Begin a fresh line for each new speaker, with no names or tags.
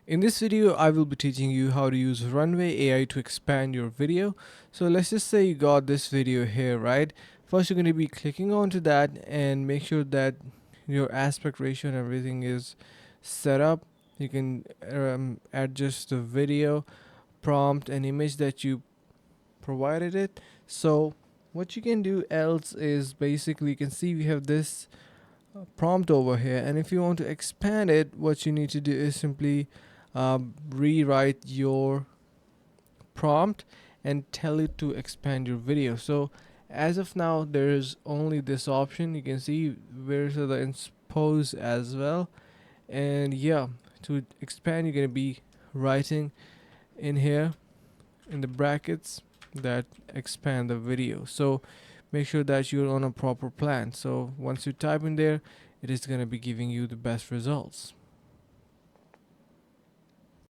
In this video, I will be teaching you how to use Runway AI to expand your video. So let's just say you got this video here, right? First, you're going to be clicking onto that and make sure that your aspect ratio and everything is set up. You can adjust the video, prompt, and image that you provided it. So what you can do else is basically you can see we have this prompt over here, and if you want to expand it, what you need to do is simply rewrite your prompt and tell it to expand your video. So as of now, there is only this option. You can see where's the expose as well, and yeah, to expand you're gonna be writing in here in the brackets that expand the video. So make sure that you're on a proper plan. So once you type in there, it is going to be giving you the best results.